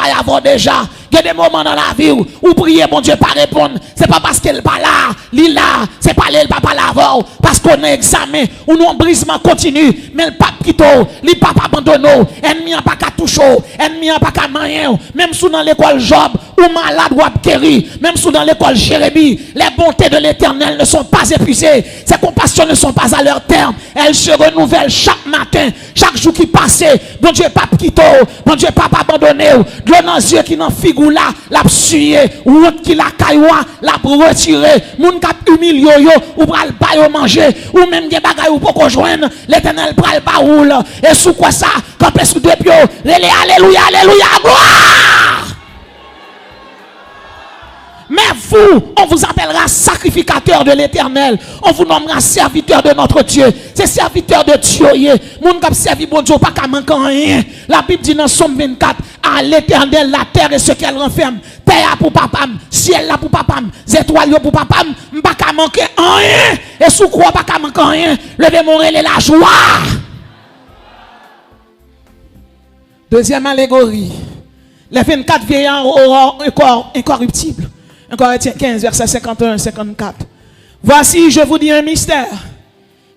y avoir déjà. Il y a des moments dans la vie où prier, bon Dieu, pas répondre. C'est pas parce qu'elle pas là, l'île là, c'est pas elle pas là avant, parce qu'on est examen, ou non brisement continue, mais le pape qui il pas abandonné, ennemi n'a pas qu'à toucher, ennemi n'a pas qu'à manier, même sous dans l'école Job, ou malade ou guéri, même sous dans l'école Jérémie, les bontés de l'Éternel ne sont pas épuisées, ses compassions ne sont pas à leur terme, elles se renouvellent chaque matin, chaque jour qui passe. Bon Dieu, pas quitté, bon Dieu, pas abandonné, de nos yeux qui n'en figure là, l'a sué, ou qui la cailloua, l'a retiré, moun kap humilié yo, ou pral ba yo manger, ou même des bagay ou pour joindre, l'Éternel pral ba roule, et sous quoi ça, quand sous deux pieds, alléluia, alléluia, gloire! Mais vous, on vous appellera sacrificateur de l'Éternel. On vous nommera serviteur de notre Dieu. C'est serviteur de Dieu. Moun kap servi bon Dieu, pas qu'à manquer rien. La Bible dit dans Somme 24, à l'Éternel la terre et ce qu'elle renferme. Terre pour papam, ciel là pour papam, étoiles pour papam, pas qu'à manquer rien. Et sous quoi pas qu'à manquer rien. Levez mon relais la joie. Deuxième allégorie. Les 24 vieillards auront un corps incorruptible. 1 Corinthiens 15, verset 51-54. Voici, je vous dis un mystère.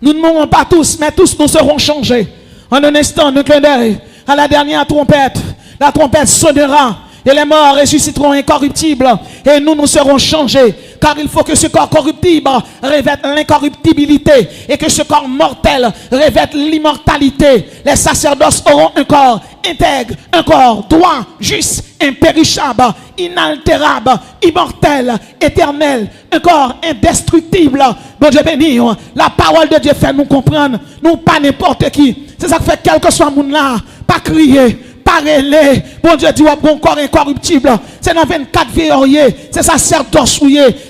Nous ne mourrons pas tous, mais tous nous serons changés. En un instant, un clin d'œil, à la dernière trompette, la trompette sonnera et les morts ressusciteront incorruptibles et nous serons changés. Car il faut que ce corps corruptible revête l'incorruptibilité et que ce corps mortel revête l'immortalité. Les sacerdoces auront un corps intègre, un corps droit, juste, impérissable, inaltérable, immortel, éternel, un corps indestructible. Bon Dieu béni, la parole de Dieu fait nous comprendre, nous pas n'importe qui. C'est ça qui fait quel que soit le monde là, pas crier. Parlez, bon Dieu dit, bon corps incorruptible. C'est dans 24 vieillards, c'est sacerdoce,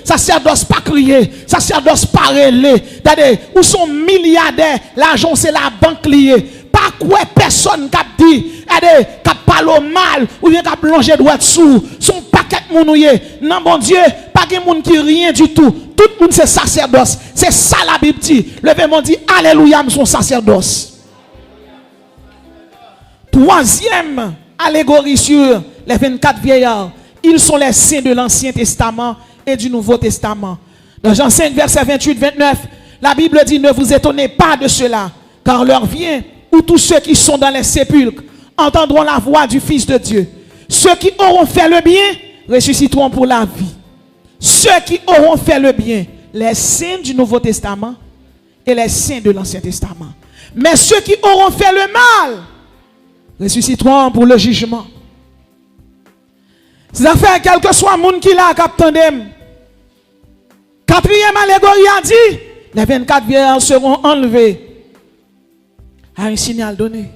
sacerdoce pas crier, sacerdoce pas relais. Regardez, où sont milliardaires, l'argent c'est la banque liée. Pas quoi personne qui dit, regardez, qui parle mal, ou bien qui plonge droit dessous, son paquet mounouye. Non, bon Dieu, pas de monde qui rien du tout. Tout le monde c'est sacerdoce. C'est ça la Bible dit. Le verbe dit, alléluia, son sacerdoce. Troisième allégorie sur les 24 vieillards. Ils sont les saints de l'Ancien Testament et du Nouveau Testament. Dans Jean 5, verset 28-29, la Bible dit, ne vous étonnez pas de cela, car l'heure vient où tous ceux qui sont dans les sépulcres entendront la voix du Fils de Dieu. Ceux qui auront fait le bien ressusciteront pour la vie. Ceux qui auront fait le bien, les saints du Nouveau Testament et les saints de l'Ancien Testament. Mais ceux qui auront fait le mal ressusciteront pour le jugement. C'est à faire quel que soit le monde qui l'a capté. Quatrième allégorie a dit, les 24 vieillards seront enlevés à un signal donné.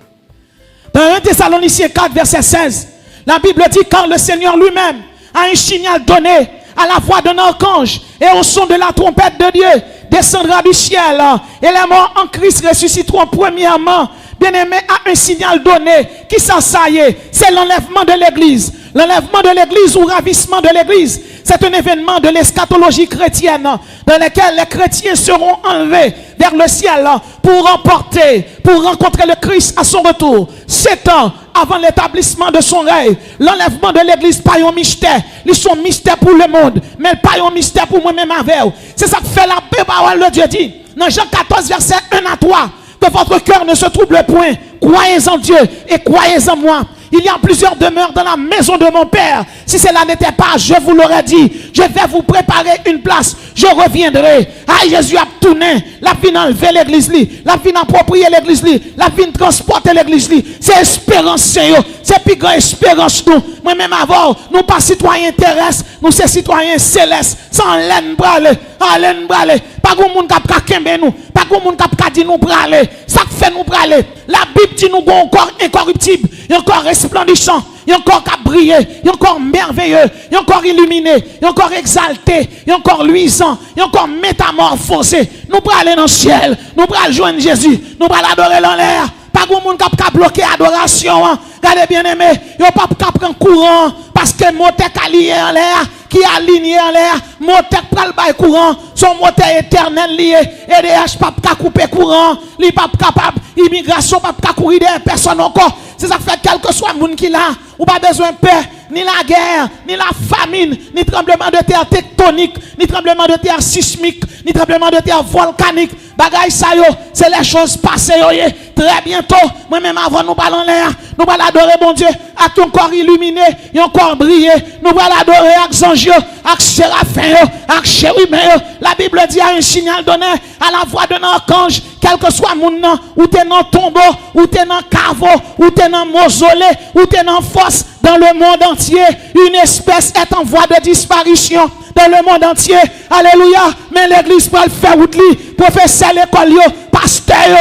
Dans 1 Thessaloniciens 4, verset 16, la Bible dit, quand le Seigneur lui-même a un signal donné à la voix d'un archange et au son de la trompette de Dieu, descendra du ciel et les morts en Christ ressusciteront premièrement. Bien-aimé, a un signal donné qui s'en saillait, c'est l'enlèvement de l'église. L'enlèvement de l'église ou ravissement de l'église, c'est un événement de l'eschatologie chrétienne dans lequel les chrétiens seront enlevés vers le ciel pour rencontrer le Christ à son retour. 7 ans avant l'établissement de son règne, l'enlèvement de l'église pas un mystère. Ils sont mystères pour le monde, mais pas un mystère pour moi-même avec vous. C'est ça que fait la parole de Dieu dit dans Jean 14, verset 1 à 3. Que votre cœur ne se trouble point. Croyez en Dieu et croyez en moi. Il y a plusieurs demeures dans la maison de mon Père. Si cela n'était pas, je vous l'aurais dit. Je vais vous préparer une place. Je reviendrai. Ah, Jésus a tourné. La vie enlever l'église. La vie approprier l'église. La vie transporter l'église. C'est espérance, Seigneur. C'est plus grande espérance nous. Moi-même avant, nous pas citoyens terrestres. Nous sommes citoyens célestes. Sans laine brale. Ah, laine brale. Pas de monde qui a kembe nous. Pas de monde qui a dit nous brale. Ça fait nous brale. La Bible dit nous avons un corps incorruptible. Un corps resplendissant. Un corps qui a brillé. Un corps merveilleux. Un corps illuminé. Un corps exalté. Un corps luisant. Un corps métamorphosé. Nous allons aller dans le ciel. Nous allons joindre Jésus. Nous allons adorer dans l'air. Pas de monde qui a bloqué l'adoration. Regardez bien aimé. Il n'y a pas de prendre courant. Parce que le moteur qui a lié en l'air. Qui a aligné en l'air. Moteur pral bay courant. Son moteur éternel lié. EDH pas couper courant. Li pas capable. Immigration pas courir derrière personne encore. C'est ça qui fait quel que soit le monde qui là, ou pas besoin de paix, ni la guerre, ni la famine, ni tremblement de terre tectonique, ni tremblement de terre sismique, ni tremblement de terre volcanique. Bagay ça yo, c'est les choses passées yo. Très bientôt, moi-même avant nous parlons l'air, nous allons adorer bon Dieu, avec ton corps illuminé, un corps brillé, nous allons adorer avec ange, avec séraphin, avec chérubin. La Bible dit à un signal donné à la voix d'un archange, quel que soit mon nom, ou t'es dans tombeau, ou t'es dans caveau, ou t'es dans mausolée, ou t'es dans fosse, dans le monde entier, une espèce est en voie de disparition. Dans le monde entier, alléluia, mais l'église peut le faire route li, professeur l'école yo, pasteur,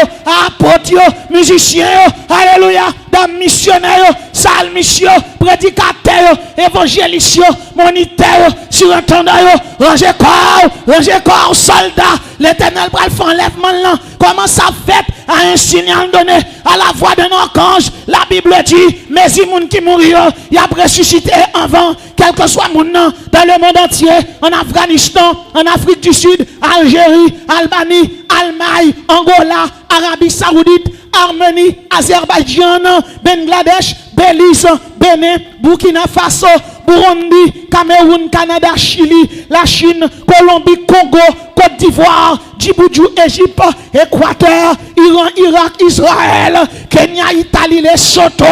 apôtre, musicien, alléluia, dans missionnaire, salmisien, prédicateur, évangéliste, moniteur, surintendant, ranger corps, soldat, l'éternel va le faire enlèvement là. Comment ça fait à un signal donné à la voix d'un archange? La Bible dit, mais si moun qui mourit, il a ressuscité avant, quel que soit mon nom, dans le monde entier, en Afghanistan, en Afrique du Sud, Algérie, Albanie, Allemagne, Angola, Arabie Saoudite, Arménie, Azerbaïdjan, Bangladesh, Belize, Bénin, Burkina Faso, Burundi, Cameroun, Canada, Chili, la Chine, Colombie, Congo, Côte d'Ivoire, Djibouti, Égypte, Équateur, Iran, Irak, Israël, Kenya, Italie, Lesotho,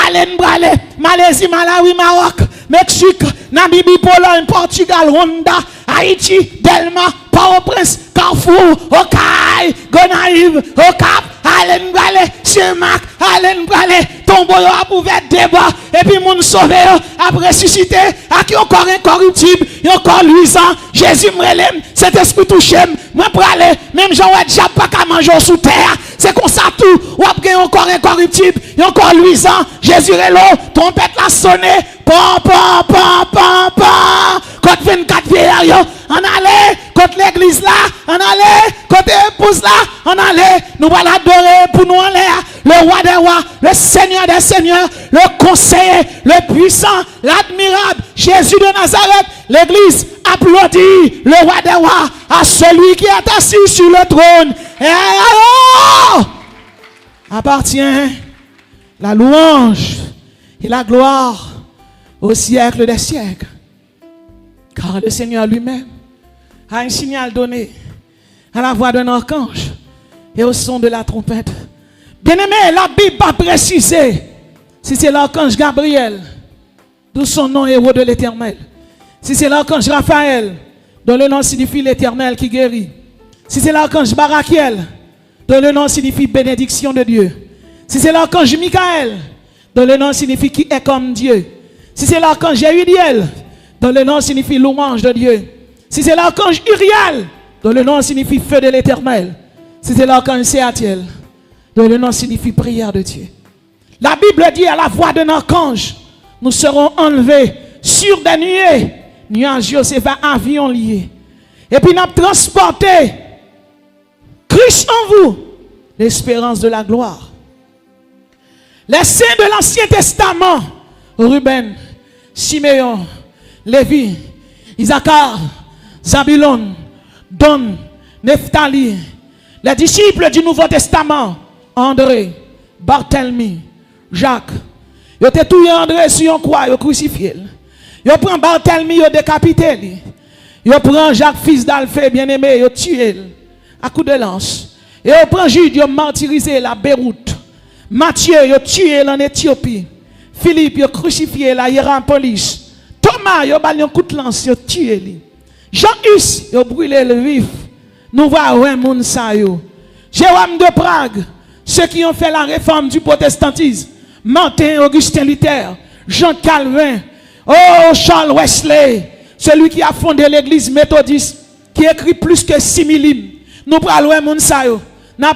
Allen Brale, Malaisie, Malawi, Maroc, Mexique, Namibie, Pologne, Portugal, Rwanda, Haïti, Delma, Port-au-Prince, Carrefour, Okaï, Gonaïve, Okap, Allen Brale, Saint-Marc, Allen Brale, tombeau a ouvert débat, et puis mon sauveur a ressuscité, à qui encore incorruptible, encore luisant, Jésus me relève, cet esprit touché, moi brale, même Jean ouais déjà pas qu'à manger sous terre, c'est comme ça tout, ou après encore incorruptible, encore luisant, Jésus relève, trompette la sonné, pam, pam, pam, pam, pam, côté 24 vieillards, on allait, côté l'église là, on allait, côté épouse là, on allait, nous allons adorer pour nous en l'air, le roi des rois, le seigneur des seigneurs, le conseiller, le puissant, l'admirable, Jésus de Nazareth. L'église applaudit le roi des rois à celui qui est assis sur le trône. Et alors, appartient la louange et la gloire au siècle des siècles. Car le Seigneur lui-même a un signal donné à la voix d'un archange et au son de la trompette. Bien-aimé, la Bible a précisé si c'est l'archange Gabriel, d'où son nom héros de l'Éternel. Si c'est l'archange Raphaël, dont le nom signifie l'Éternel qui guérit. Si c'est l'archange Barakiel, dont le nom signifie bénédiction de Dieu. Si c'est l'archange Michael, dont le nom signifie qui est comme Dieu. Si c'est l'archange Jéhudiel, dont le nom signifie louange de Dieu. Si c'est l'archange Uriel, dont le nom signifie feu de l'Éternel. Si c'est l'archange Séatiel, dont le nom signifie prière de Dieu. La Bible dit à la voix d'un archange, nous serons enlevés sur des nuées. Nuages, c'est un avion lié. Et puis nous avons transporté Christ en vous, l'espérance de la gloire. Les saints de l'Ancien Testament, Ruben, Siméon, Lévi, Isaacar, Zabulon, Don, Nephtali, les disciples du Nouveau Testament, André, Barthélemy, Jacques, ils ont tué André sur une croix, ils ont crucifié. Ils prennent Barthélemy, ils ont décapité. Ils prennent Jacques, fils d'Alphée, bien-aimé, ils ont tué à coup de lance. Et ils prennent Jude, ils ont martyrisé la Beyrouth. Matthieu, ils ont tué en Éthiopie. Philippe, ils ont crucifié la Hiérapolis. Thomas, ils ont battu un coup de lance, ils ont tué. Jean-Hus, ils ont brûlé le vif. Nous voyons un monde ça. Jérôme de Prague, ceux qui ont fait la réforme du protestantisme. Martin, Augustin Luther, Jean Calvin, Charles Wesley, celui qui a fondé l'église méthodiste, qui écrit plus que 6000 hymnes. Nous prenons un monde ça. Nous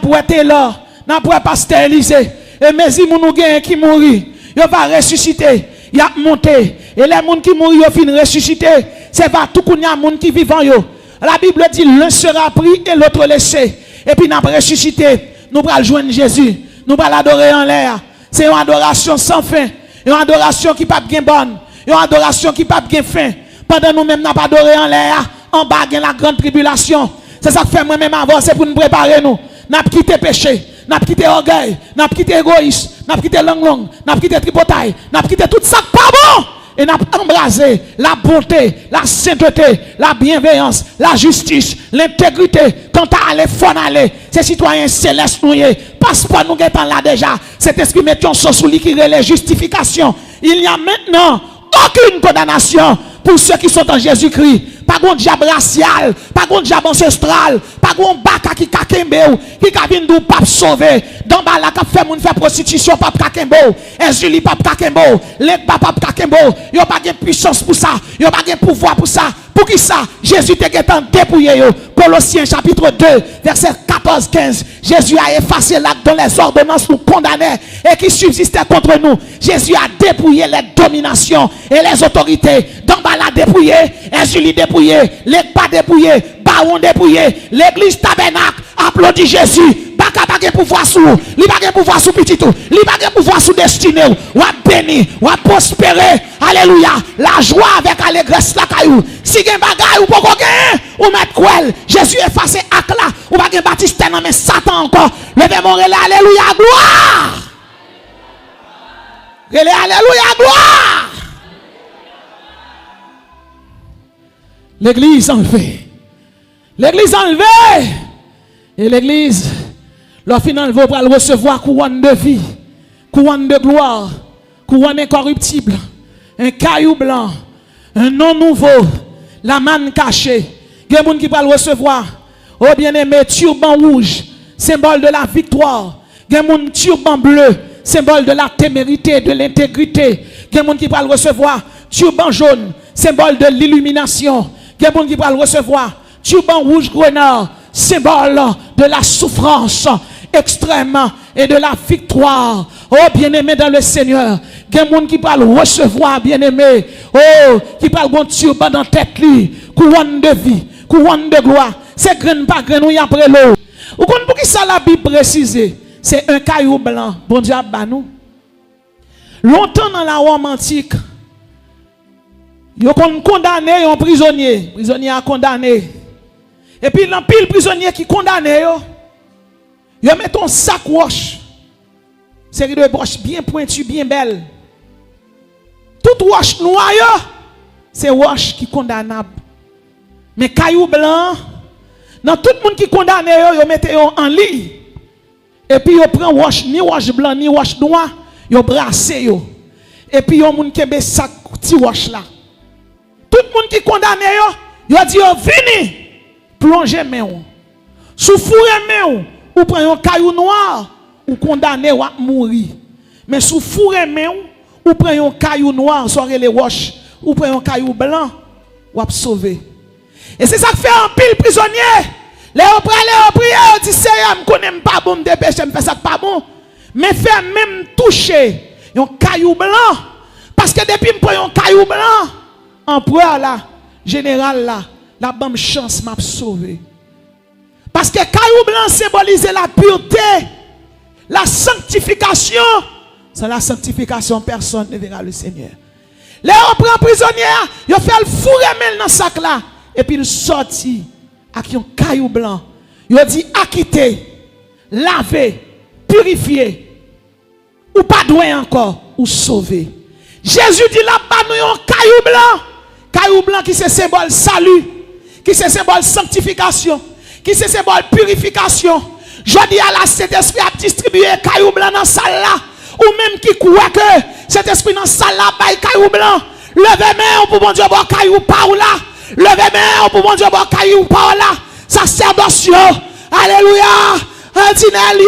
prenons Taylor, nous prenons Pasteur Élysée. Et mais si nous gagnons qui mourit, il va ressusciter, il a monté. Et les gens qui mourent, ils finissent ressusciter. C'est pas tout le monde qui vivant. La Bible dit l'un sera pris et l'autre laissé. Et puis nous avons ressuscité. Nous allons joindre Jésus. Nous allons l'adorer en l'air. C'est une adoration sans fin. Une adoration qui n'est pas bien bonne. Une adoration qui n'est pas bien fin. Pendant nous-mêmes, nous n'avons pas adoré en l'air. En bas, il y a la grande tribulation. C'est ça que fait moi-même avancer pour nous préparer. Nous avons quitté le péché. n'a quitté orgueil, n'a quitté égoïsme, n'a quitté langue longue, n'a quitté tripotaille, n'a quitté tout ça pas bon. Et n'a embrasé la bonté, la sainteté, la bienveillance, la justice, l'intégrité. Quand tu allé, faut aller. Ces citoyens célestes nous y passeport nous étant là déjà. Cet esprit mettion sous lui qui relève justification. Il n'y a maintenant aucune condamnation pour ceux qui sont en Jésus-Christ. Pas de diable racial, pas de diable ancestral, pas de baka qui kakembe qui vient d'où pape sauver. Dans bas là qui fait moun faire prostitution pape kakembe. Ezuli pape kakembe, les pape kakembe. Yo pas de puissance pour ça, yo pas de pouvoir pour ça. Pour qui ça? Jésus te getan dépouillé yo. Colossiens chapitre 2, verset 14-15. Jésus a effacé l'acte dont les ordonnances nous condamnaient et qui subsistaient contre nous. Jésus a dépouillé les dominations et les autorités. Dans bas là dépouillé, Ezuli dépouillé, les pas dépouillé, baron dépouillé, l'église tabernacle applaudit Jésus. Baka pas de pouvoir sous, li pas de pouvoir sous petit tout, li pas de pouvoir sous destiné ou à béni, ou à prospérer. Alléluia. La joie avec allégresse la caillou. Si gen bagay ou poko gen, ou mettre cruel. Jésus effacé ak là, ou pas gen baptiste non mais Satan encore. Levez mon relais, alléluia, gloire. Relais, alléluia, gloire. L'église enlevée. L'église enlevée. Et l'église, leur final va recevoir couronne de vie, couronne de gloire, couronne incorruptible, un caillou blanc, un nom nouveau, la manne cachée. Il y a des gens qui vont recevoir, oh bien-aimé, turban rouge, symbole de la victoire. Il y a des gens turban bleu, symbole de la témérité, de l'intégrité. Il y a des gens qui vont recevoir turban jaune, symbole de l'illumination. Il y a des gens qui vont recevoir turban rouge grenard, symbole de la souffrance extrême et de la victoire. Oh, bien-aimé dans le Seigneur. Il y a des gens qui parlent recevoir, bien-aimé. Oh, qui parlent bon turban dans la tête, lui. Couronne de vie, couronne de gloire. C'est grain par grain, oui, après l'eau. Vous comprenez pour qui ça la Bible précise? C'est un caillou blanc. Bon Dieu, bah nous. Longtemps dans la Rome antique, ils ont condamné un prisonnier. Le prisonnier a condamné. Et puis, il y a pile prisonnier qui condamné. Ils mettent un sac wash. Série de broches bien pointues, bien belles. Tout wash noir, c'est wash qui est condamnable. Mais caillou blanc, dans tout le monde qui condamné, ils mettent en lit. Et puis, ils prennent wash, ni wash blanc, ni wash noir. Ils brassent. Et puis, ils ont un sac petit wash là. Tout le monde qui condamné, ils dit, venez. Plongez main sous fourré main ou prenez un caillou noir ou condamné ou mourir. Mais sous fourré main ou prenez un caillou noir soit les roches ou prenez un caillou blanc ou sauver. Et c'est ça que fait un pile prisonnier. Les prier, dit Seigneur, me connais pas bon me dépêcher me faire ça pas bon. Mais fait même toucher un caillou blanc parce que depuis me prend un caillou blanc empereur là, général là, la bonne chance m'a sauvé. Parce que caillou blanc symbolise la pureté, la sanctification. Sans la sanctification, personne ne verra le Seigneur. Les on prend prisonnier, il fait le fourrer dans le sac là. Et puis il sortit avec un caillou blanc. Il dit acquitter, laver, purifier. Ou pas doué encore, ou sauver. Jésus dit là-bas, nous avons un caillou blanc. Caillou blanc qui c'est symbole salut, qui c'est symbole sanctification, qui c'est symbole purification. Je dis à la Saint-Esprit a distribué caillou blanc dans la salle là. Ou même qui croit que cet esprit dans la salle là, bail caillou blanc. Levez main pour mon Dieu, boire caillou par là. Levez main pour mon Dieu, boire caillou par là. Sacerdoce, alléluia. Antinel,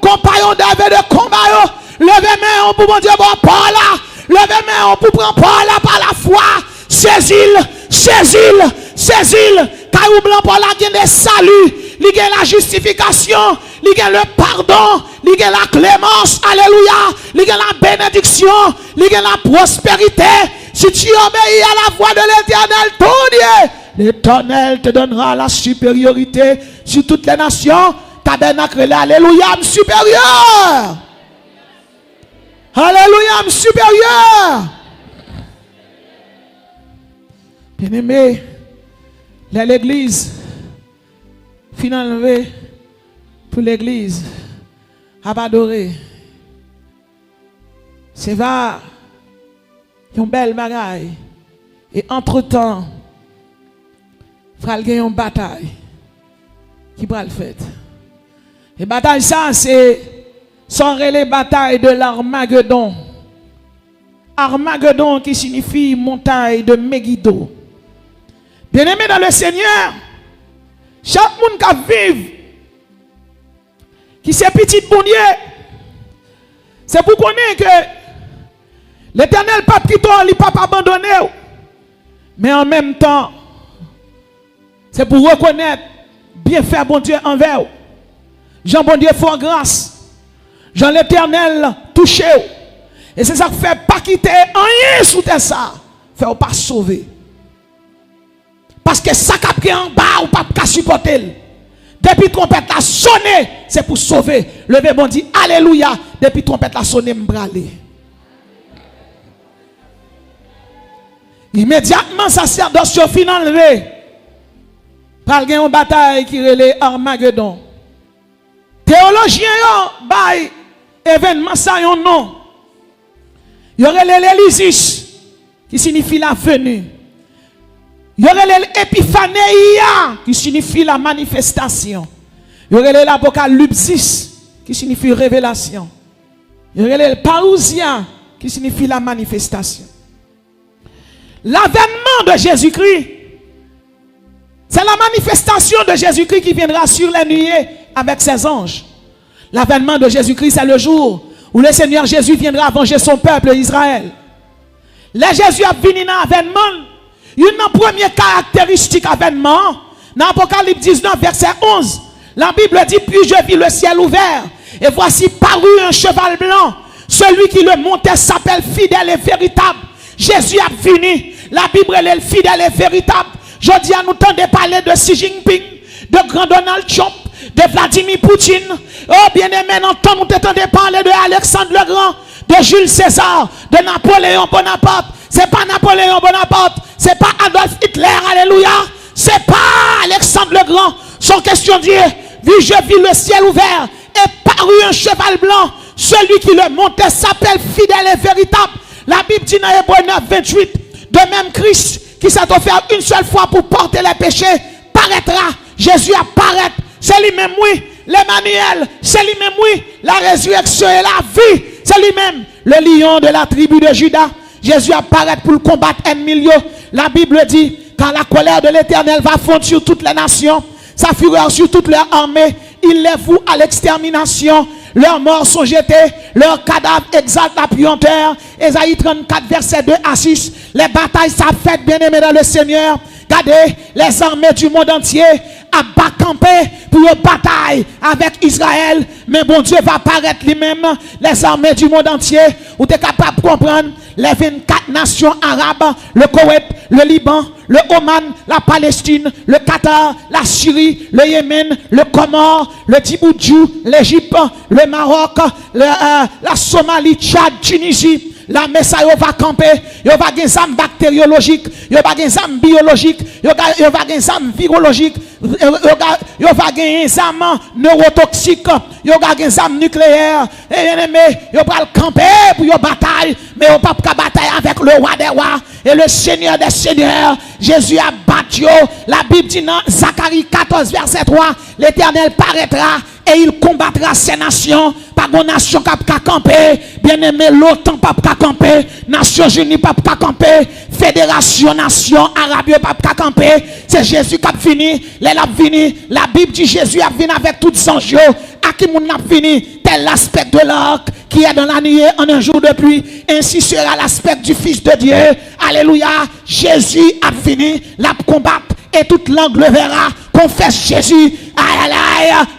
compagnon David de combat. Levez main pour mon Dieu, boire par là. Levez main pour prendre par là par la foi. Saisis-le, saisis-le, saisis-le. Caillou blanc pour la gain de salut, il gagne la justification, il gagne le pardon, il gagne la clémence, alléluia, il gagne la bénédiction, il gagne la prospérité. Si tu obéis à la voix de l'Éternel, ton Dieu, l'Éternel te donnera la supériorité sur toutes les nations. Tabernacle, alléluia, supérieur. Alléluia, supérieur. Bien-aimé, l'église, finalement, pour l'église, à adorer. C'est va une belle bagaille. Et entre-temps, il y a une bataille qui va le faire. Et bataille ça, c'est les batailles de l'Armageddon. Armageddon qui signifie montagne de Megiddo. Bien-aimé dans le Seigneur, chaque monde qui vit, qui s'est petit bon Dieu, c'est pour connaître que l'Éternel pas qui toi, il pas abandonné. Mais en même temps, c'est pour reconnaître bien faire bon Dieu envers. Jean bon Dieu fort grâce. Jean l'Éternel touché. Et c'est ça qui fait pas quitter rien sous terre ça. Fait pas sauver. Parce que ça qui est en bas ou pas supporter. Depuis trompette la sonné, c'est pour sauver. Levez bon dit alléluia. Depuis trompette la sonné m'bralé. Immédiatement sacerdoce fin enlevé. Par une bataille qui relève Armageddon. Théologiens yo bay événement ça yon nom. Il y aurait l'Élysis qui signifie la venue. Il y aurait l'Épiphanéia qui signifie la manifestation. Il y aurait l'Apocalypsis qui signifie révélation. Il y aurait le Parousia qui signifie la manifestation. L'avènement de Jésus-Christ, c'est la manifestation de Jésus-Christ qui viendra sur les nuées avec ses anges. L'avènement de Jésus-Christ, c'est le jour où le Seigneur Jésus viendra venger son peuple Israël. Le Jésus a venu dans l'avènement. Une première caractéristique avènement, dans Apocalypse 19, verset 11, la Bible dit, puis je vis le ciel ouvert, et voici parut un cheval blanc. Celui qui le montait s'appelle fidèle et véritable. Jésus a venu. La Bible est le fidèle et véritable. Je dis à nous tendez parler de Xi Jinping, de grand Donald Trump, de Vladimir Poutine. Oh bien-aimé, nous t'entendez parler de Alexandre le Grand, de Jules César, de Napoléon Bonaparte. C'est pas Napoléon Bonaparte, c'est pas Adolf Hitler, alléluia. C'est pas Alexandre le Grand. Son question dit, je vis le ciel ouvert et parut un cheval blanc. Celui qui le montait s'appelle fidèle et véritable. La Bible dit dans Hébreux 9, 28, de même Christ qui s'est offert une seule fois pour porter les péchés, paraîtra. Jésus apparaît. C'est lui-même, oui. L'Emmanuel, c'est lui-même, oui. La résurrection et la vie, c'est lui-même. Le lion de la tribu de Juda. Jésus apparaît pour le combattre ennemi. La Bible dit, quand la colère de l'Éternel va fondre sur toutes les nations, sa fureur sur toutes leurs armées, il les voue à l'extermination. Leurs morts sont jetés, leurs cadavres exaltent la puanteur. Ésaïe 34, verset 2 à 6. Les batailles sont faites, bien-aimés dans le Seigneur. Regardez, les armées du monde entier à bas camper pour une bataille avec Israël. Mais bon Dieu va apparaître lui-même. Les armées du monde entier, où tu es capable de comprendre les 24 nations arabes, le Koweït, le Liban, le Oman, la Palestine, le Qatar, la Syrie, le Yémen, le Comore, le Djibouti, l'Égypte, le Maroc, la Somalie, Tchad, Tunisie. La Messa yo va camper, yo va gen zam bactériologique, yo va gen zam biologique, yo va gen zam virologique, yo va gen zam neurotoxique, yo va gen zam nucléaire. Et bien aimé, yo va camper pour yo bataille, mais yo pas pour bataille avec le roi des rois et le Seigneur des seigneurs. Jésus a battu. La Bible dit dans Zacharie 14 verset 3, l'Éternel paraîtra et il combattra ces nations. Pas de nation qui a campé. Bien aimé, l'OTAN pas camper. Nations Unies pas camper. Fédération Nation Arabe pas camper. C'est Jésus qui a fini. La Bible dit Jésus a fini avec toutes ses anges. À qui moun a fini. Tel l'aspect de l'arc qui est dans la nuée en un jour de pluie. Ainsi sera l'aspect du Fils de Dieu. Alléluia. Jésus a fini. La combattre. Et toute langue le verra. Confesse Jésus.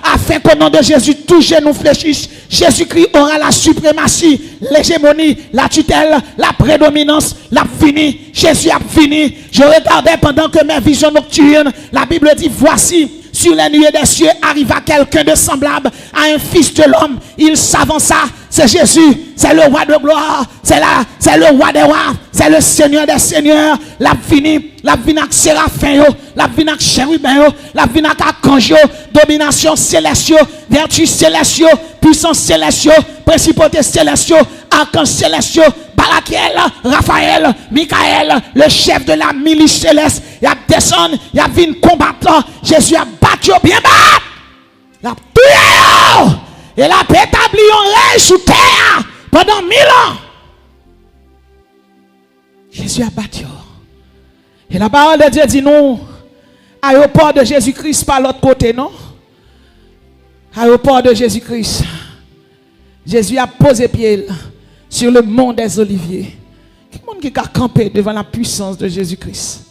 Afin qu'au nom de Jésus, tous genoux fléchissent. Jésus-Christ aura la suprématie, l'hégémonie, la tutelle, la prédominance, la fini. Jésus a fini. Je regardais pendant que mes visions nocturnes, la Bible dit, voici, sur les nuées des cieux, arriva quelqu'un de semblable à un fils de l'homme. Il s'avança. C'est Jésus, c'est le roi de gloire, c'est le roi des rois, c'est le Seigneur des seigneurs. La vini avec séraphin, la vini avec chérubin, la vini avec archange, domination célestiale, vertu célestiale, puissance puissance céleste, principauté céleste, archange céleste, Barakiel, Raphaël, Michael, le chef de la milice céleste, il a descendu, il a vu un combattant, Jésus a battu bien bas, il a tué, il a établi un règne sous terre pendant 1000 ans. Jésus a battu. Et la parole de Dieu dit non, aéroport de Jésus-Christ par l'autre côté, non? Aéroport de Jésus-Christ. Jésus a posé pied sur le mont des Oliviers. Qui monde qui a campé devant la puissance de Jésus-Christ?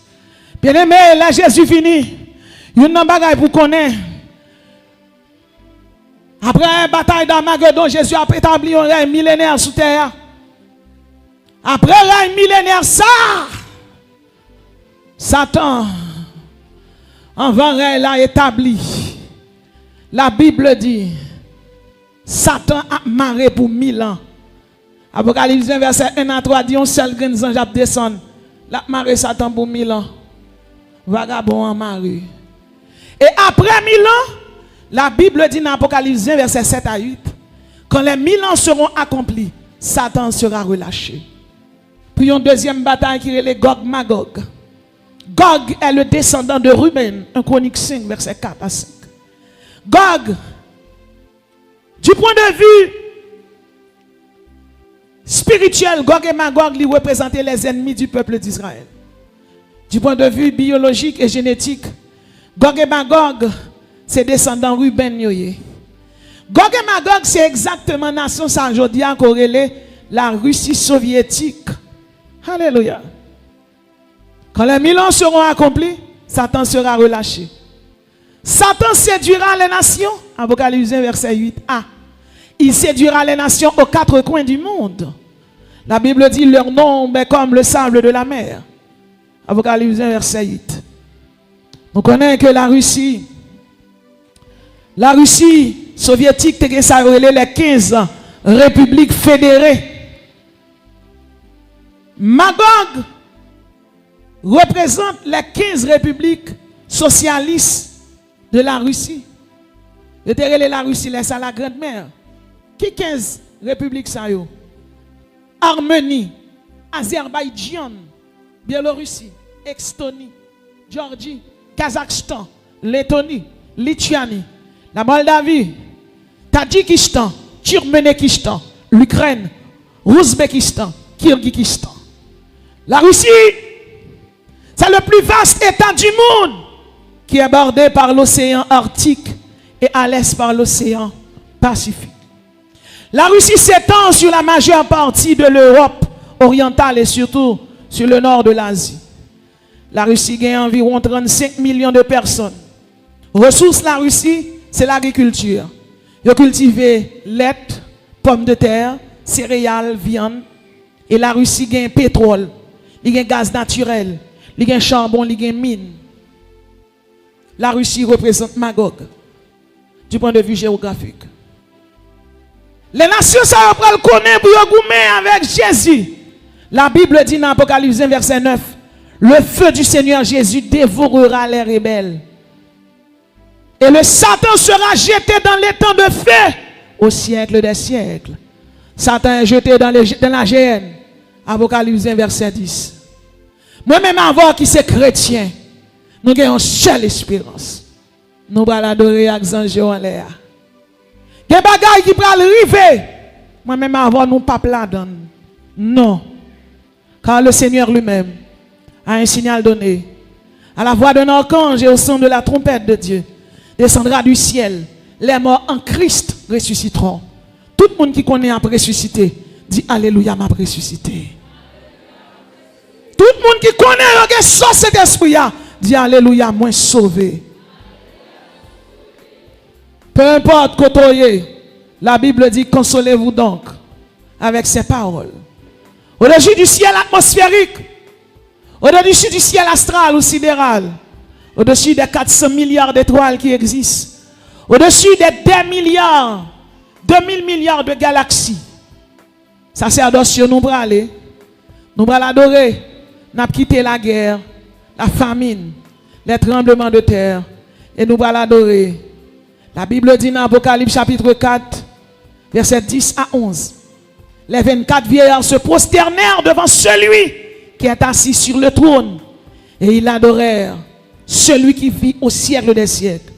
Bien aimé, là Jésus fini. Il y a une bagaille pour connaître. Après la bataille d'Armageddon, Jésus a établi un règne millénaire sous terre. Après le règne millénaire, Satan, avant règne l'a établi. La Bible dit, Satan a marré pour 1000 ans. Apocalypse 1, verset 1 à 3 dit, on seul grand ange a descendu. La marré Satan pour 1000 ans. Vagabond en marré. Et après 1000 ans, la Bible dit dans Apocalypse 1, verset 7 à 8, quand les 1000 ans seront accomplis, Satan sera relâché. Puis une deuxième bataille qui est le Gog-Magog. Gog est le descendant de Ruben, 1 Chronique 5, verset 4 à 5. Gog, du point de vue spirituel, Gog et Magog lui représentaient les ennemis du peuple d'Israël. Du point de vue biologique et génétique, Gog et Magog, c'est descendant Ruben yoye. Gog et Magog, c'est exactement la nation aujourd'hui à corrélé la Russie soviétique. Alléluia. Quand les 1000 ans seront accomplis, Satan sera relâché. Satan séduira les nations. Apocalypse 1, verset 8a. Il séduira les nations aux quatre coins du monde. La Bible dit leur nombre est comme le sable de la mer. Apocalypse 1, verset 8. On connaît que la Russie soviétique, ça les 15 républiques fédérées. Magog représente les 15 républiques socialistes de la Russie. Je te relais la Russie, c'est la grande mère. Qui 15 républiques ça yo? Arménie, Azerbaïdjan, Biélorussie, Estonie, Géorgie, Kazakhstan, Lettonie, Lituanie, la Moldavie, Tadjikistan, Turkménistan, l'Ukraine, Ouzbékistan, Kirghizistan. La Russie, c'est le plus vaste État du monde qui est bordé par l'océan Arctique et à l'est par l'océan Pacifique. La Russie s'étend sur la majeure partie de l'Europe orientale et surtout sur le nord de l'Asie. La Russie gagne environ 35 millions de personnes. Ressources la Russie, c'est l'agriculture. Ils cultivent lait, pommes de terre, céréales, viande. Et la Russie gagne pétrole, il gagne gaz naturel, il gagne charbon, il gagne mine. La Russie représente Magog du point de vue géographique. Les nations, ça va le connaître pour goumer avec Jésus. La Bible dit dans Apocalypse 1, verset 9, le feu du Seigneur Jésus dévorera les rebelles. Et le Satan sera jeté dans l'étang de feu au siècle des siècles. Satan est jeté dans la géhenne. Apocalypse 1, verset 10. Moi-même, avant qui c'est chrétien, nous avons une seule espérance. Nous allons adorer avec ange en l'air. Il y a des bagailles qui peuvent arriver. Moi-même, avant, nous ne pas là-dedans. Non. Car le Seigneur lui-même a un signal donné. À la voix d'un archange et au son de la trompette de Dieu, descendra du ciel. Les morts en Christ ressusciteront. Tout le monde qui connaît a ressuscité, dit Alléluia, m'a ressuscité. Tout le monde qui connaît le sort cet esprit, dit Alléluia, moi sauvé. Peu importe côté, la Bible dit consolez-vous donc avec ces paroles. Au-dessus du ciel atmosphérique, au-dessus du ciel astral ou sidéral, au-dessus des 400 milliards d'étoiles qui existent, au-dessus des 2000 milliards de galaxies, sacerdoce, nous allons aller, nous allons adorer, nous allons quitter la guerre, la famine, les tremblements de terre, et nous allons adorer. La Bible dit dans Apocalypse chapitre 4, Verset 10 à 11. Les 24 vieillards se prosternèrent devant celui qui est assis sur le trône et ils adorèrent celui qui vit au siècle des siècles